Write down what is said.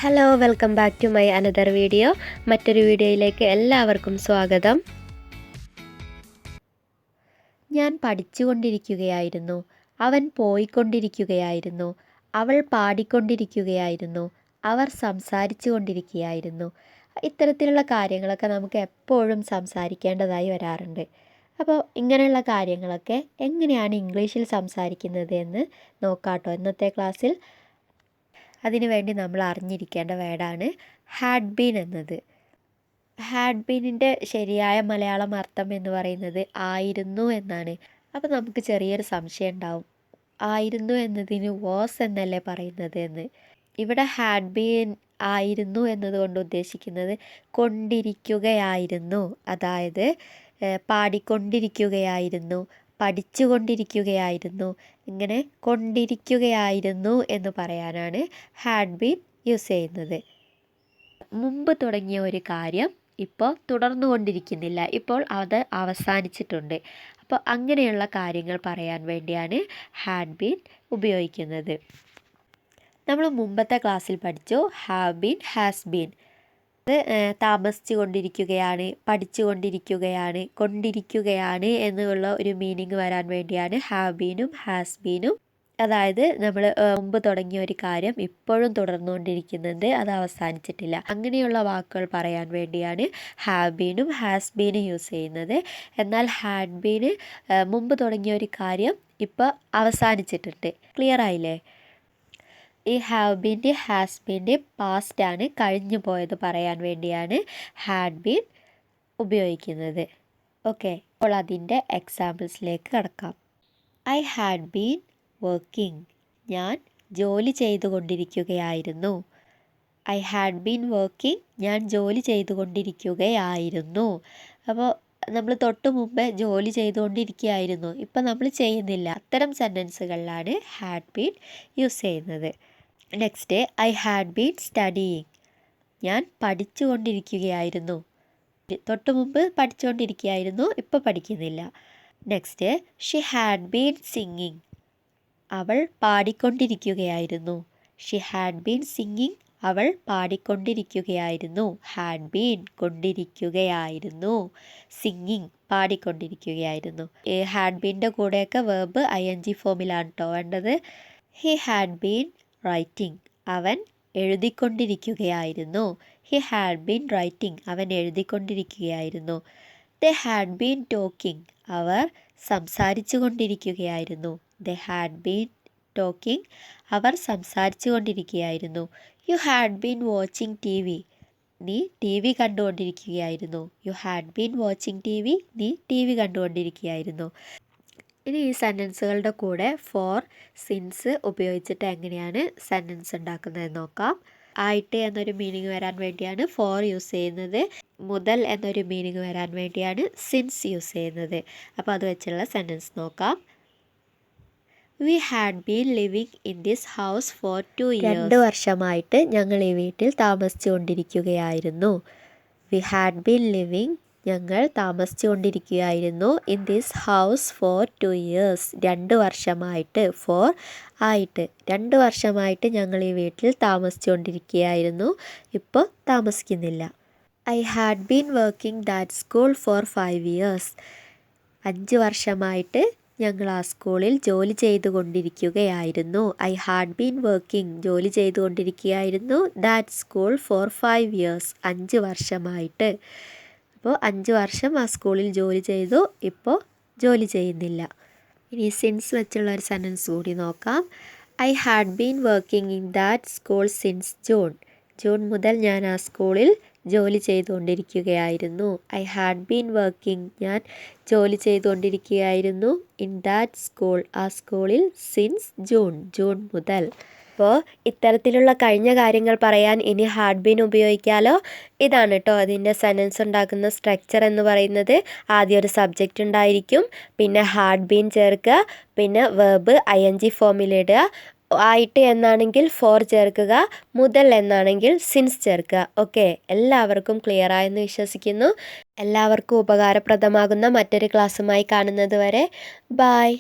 Hello, welcome back to my another video. മറ്റൊരു വീഡിയോയിലേക്ക് എല്ലാവർക്കും സ്വാഗതം. ഞാൻ പഠിച്ചുകൊണ്ടിരിക്കുകയായിരുന്നു. അവൻ പോയിക്കൊണ്ടിരിക്കുകയായിരുന്നു. അവൾ പാടിക്കൊണ്ടിരിക്കുകയായിരുന്നു. അവർ സംസാരിച്ചു കൊണ്ടിരിക്കുകയായിരുന്നു. ഇത്തരത്തിലുള്ള കാര്യങ്ങളൊക്കെ നമുക്ക് എപ്പോഴും സംസാരിക്കേണ്ടതായി വരാറുണ്ട്. അപ്പോൾ ഇങ്ങനെയുള്ള കാര്യങ്ങളൊക്കെ എങ്ങനെയാണ് ഇംഗ്ലീഷിൽ സംസാരിക്കുന്നത് എന്ന് നോക്കാട്ടോ ഇന്നത്തെ ക്ലാസ്സിൽ. അതിനുവേണ്ടി നമ്മൾ അറിഞ്ഞിരിക്കേണ്ട വേർഡാണ് ഹാഡ് ബീൻ എന്നത്. ഹാഡ് ബീനിൻ്റെ ശരിയായ മലയാളം അർത്ഥം എന്ന് പറയുന്നത് ആയിരുന്നു എന്നാണ്. അപ്പോൾ നമുക്ക് ചെറിയൊരു സംശയം ഉണ്ടാവും, ആയിരുന്നു എന്നതിന് വാസ് എന്നല്ലേ പറയുന്നത് എന്ന്. ഇവിടെ ഹാഡ് ബീൻ ആയിരുന്നു എന്നതുകൊണ്ട് ഉദ്ദേശിക്കുന്നത് കൊണ്ടിരിക്കുകയായിരുന്നു, അതായത് പാടിക്കൊണ്ടിരിക്കുകയായിരുന്നു, പഠിച്ചുകൊണ്ടിരിക്കുകയായിരുന്നു, ഇങ്ങനെ കൊണ്ടിരിക്കുകയായിരുന്നു എന്ന് പറയാനാണ് ഹാഡ് ബീൻ യൂസ് ചെയ്യുന്നത്. മുമ്പ് തുടങ്ങിയ ഒരു കാര്യം ഇപ്പോൾ തുടർന്നുകൊണ്ടിരിക്കുന്നില്ല, ഇപ്പോൾ അത് അവസാനിച്ചിട്ടുണ്ട്. അപ്പോൾ അങ്ങനെയുള്ള കാര്യങ്ങൾ പറയാൻ വേണ്ടിയാണ് ഹാഡ് ബീൻ ഉപയോഗിക്കുന്നത്. നമ്മൾ മുമ്പത്തെ ക്ലാസ്സിൽ പഠിച്ചു ഹാവ് ബീൻ, ഹാസ് ബീൻ. താമസിച്ചു കൊണ്ടിരിക്കുകയാണ്, പഠിച്ചുകൊണ്ടിരിക്കുകയാണ്, കൊണ്ടിരിക്കുകയാണ് എന്നുള്ള ഒരു മീനിങ് വരാൻ വേണ്ടിയാണ് ഹാവ് ബീനും ഹാസ് ബീനും. അതായത് നമ്മൾ മുമ്പ് തുടങ്ങിയ ഒരു കാര്യം ഇപ്പോഴും തുടർന്നുകൊണ്ടിരിക്കുന്നുണ്ട്, അത് അവസാനിച്ചിട്ടില്ല. അങ്ങനെയുള്ള വാക്കുകൾ പറയാൻ വേണ്ടിയാണ് ഹാവ് ബീനും ഹാസ് ബീനും യൂസ് ചെയ്യുന്നത്. എന്നാൽ ഹാഡ് ബീന് മുമ്പ് തുടങ്ങിയ ഒരു കാര്യം ഇപ്പോൾ അവസാനിച്ചിട്ടുണ്ട്. ക്ലിയർ ആയില്ലേ? ഈ ഹാവ് ബീൻ്റെ ഹാസ് ബീൻ്റെ പാസ്റ്റാണ്, കഴിഞ്ഞു പോയത് പറയാൻ വേണ്ടിയാണ് ഹാഡ് ബീൻ ഉപയോഗിക്കുന്നത്. ഓക്കെ, അപ്പോൾ അതിൻ്റെ എക്സാമ്പിൾസിലേക്ക് കടക്കാം. ഐ ഹാഡ് ബീൻ വർക്കിംഗ്, ഞാൻ ജോലി ചെയ്തുകൊണ്ടിരിക്കുകയായിരുന്നു. ഐ ഹാഡ് ബീൻ വർക്കിംഗ്, ഞാൻ ജോലി ചെയ്തുകൊണ്ടിരിക്കുകയായിരുന്നു. അപ്പോൾ നമ്മൾ തൊട്ട് മുമ്പേ ജോലി ചെയ്തുകൊണ്ടിരിക്കുകയായിരുന്നു, ഇപ്പം നമ്മൾ ചെയ്യുന്നില്ല. അത്തരം സെൻറ്റൻസുകളിലാണ് ഹാഡ് ബീൻ യൂസ് ചെയ്യുന്നത്. Next, I had been studying, ഞാൻ പഠിച്ചുകൊണ്ടിരിക്കുകയായിരുന്നു. തൊട്ട് മുമ്പ് പഠിച്ചുകൊണ്ടിരിക്കുകയായിരുന്നു, ഇപ്പോൾ പഠിക്കുന്നില്ല. Next, she had been singing, അവൾ പാടിക്കൊണ്ടിരിക്കുകയായിരുന്നു. ഷി ഹാഡ് ബീൻ സിംഗിങ്, അവൾ പാടിക്കൊണ്ടിരിക്കുകയായിരുന്നു. ഹാഡ് ബീൻ കൊണ്ടിരിക്കുകയായിരുന്നു, സിംഗിങ് പാടിക്കൊണ്ടിരിക്കുകയായിരുന്നു. ഹാഡ് ബീൻ്റെ കൂടെയൊക്കെ വേർബ് ING ഫോമിലാണ് കേട്ടോ വേണ്ടത്. ഹി ഹാഡ് ബീൻ റൈറ്റിംഗ്, അവൻ എഴുതിക്കൊണ്ടിരിക്കുകയായിരുന്നു. ഹി ഹാഡ് ബീൻ റൈറ്റിംഗ്, അവൻ എഴുതിക്കൊണ്ടിരിക്കുകയായിരുന്നു. ദേ ഹാഡ് ബീൻ ടോക്കിംഗ്, അവർ സംസാരിച്ചു കൊണ്ടിരിക്കുകയായിരുന്നു. ദേ ഹാഡ് ബീൻ ടോക്കിംഗ്, അവർ സംസാരിച്ചു കൊണ്ടിരിക്കുകയായിരുന്നു. You had been watching TV, നീ TV കണ്ടുകൊണ്ടിരിക്കുകയായിരുന്നു. You had been watching TV, നീ TV കണ്ടുകൊണ്ടിരിക്കുകയായിരുന്നു. ഇനി ഈ സെൻറ്റൻസുകളുടെ കൂടെ ഫോർ, സിൻസ് ഉപയോഗിച്ചിട്ട് എങ്ങനെയാണ് സെൻറ്റൻസ് ഉണ്ടാക്കുന്നത് നോക്കാം. ആയിട്ട് എന്നൊരു മീനിങ് വരാൻ വേണ്ടിയാണ് ഫോർ യൂസ് ചെയ്യുന്നത്. മുതൽ എന്നൊരു മീനിങ് വരാൻ വേണ്ടിയാണ് സിൻസ് യൂസ് ചെയ്യുന്നത്. അപ്പോൾ അത് വെച്ചുള്ള സെൻറ്റൻസ് നോക്കാം. We had been living in this house for 2 years, 2 വർഷമായിട്ട് ഞങ്ങൾ ഈ വീട്ടിൽ താമസിച്ചു കൊണ്ടിരിക്കുകയായിരുന്നു. വി ഹാഡ് ബീൻ ലിവിങ്, ഞങ്ങൾ താമസിച്ചു കൊണ്ടിരിക്കുകയായിരുന്നു. In this house for 2 years, 2 വർഷമായിട്ട്. ഫോർ ആയിട്ട്, 2 വർഷമായിട്ട് ഞങ്ങൾ ഈ വീട്ടിൽ താമസിച്ചു കൊണ്ടിരിക്കുകയായിരുന്നു, ഇപ്പോൾ താമസിക്കുന്നില്ല. I had been working that school for 5 years, 5 വർഷമായിട്ട് ഞങ്ങൾ ആ സ്കൂളിൽ ജോലി ചെയ്തുകൊണ്ടിരിക്കുകയായിരുന്നു. ഐ ഹാഡ് ബീൻ വർക്കിംഗ്, ജോലി ചെയ്തുകൊണ്ടിരിക്കുകയായിരുന്നു. ദാറ്റ് സ്കൂൾ ഫോർ 5 years, 5 വർഷമായിട്ട്. അപ്പോൾ 5 വർഷം ആ സ്കൂളിൽ ജോലി ചെയ്തു, ഇപ്പോൾ ജോലി ചെയ്യുന്നില്ല. ഇനി സിൻസ് വെച്ചുള്ള ഒരു സെൻറ്റൻസ് കൂടി നോക്കാം. I had been working in that school since June, June മുതൽ ഞാൻ ആ സ്കൂളിൽ ജോലി ചെയ്തുകൊണ്ടിരിക്കുകയായിരുന്നു. ഐ ഹാഡ് ബീൻ വർക്കിംഗ്, ഞാൻ ജോലി ചെയ്തുകൊണ്ടിരിക്കുകയായിരുന്നു. ഇൻ ദാറ്റ് സ്കൂൾ, ആ സ്കൂളിൽ സിൻസ് ജൂൺ, ജൂൺ മുതൽ. അപ്പോൾ ഇത്തരത്തിലുള്ള കഴിഞ്ഞ കാര്യങ്ങൾ പറയാൻ ഇനി ഹാഡ് ബീൻ ഉപയോഗിക്കാമല്ലോ. ഇതാണ് കേട്ടോ അതിൻ്റെ സെൻറ്റൻസ് ഉണ്ടാക്കുന്ന സ്ട്രക്ചർ എന്ന് പറയുന്നത്. ആദ്യം ഒരു സബ്ജക്റ്റ് ഉണ്ടായിരിക്കും, പിന്നെ ഹാഡ് ബീൻ ചേർക്കുക, പിന്നെ വേർബ് ING ഫോമിലിടുക, ആയിട്ട് എന്നാണെങ്കിൽ ഫോർ ചേർക്കുക, മുതൽ എന്നാണെങ്കിൽ സിൻസ് ചേർക്കുക. ഓക്കെ, എല്ലാവർക്കും ക്ലിയർ ആയെന്ന് വിശ്വസിക്കുന്നു. എല്ലാവർക്കും ഉപകാരപ്രദമാകുന്ന മറ്റൊരു ക്ലാസ്സുമായി കാണുന്നത് വരെ ബൈ.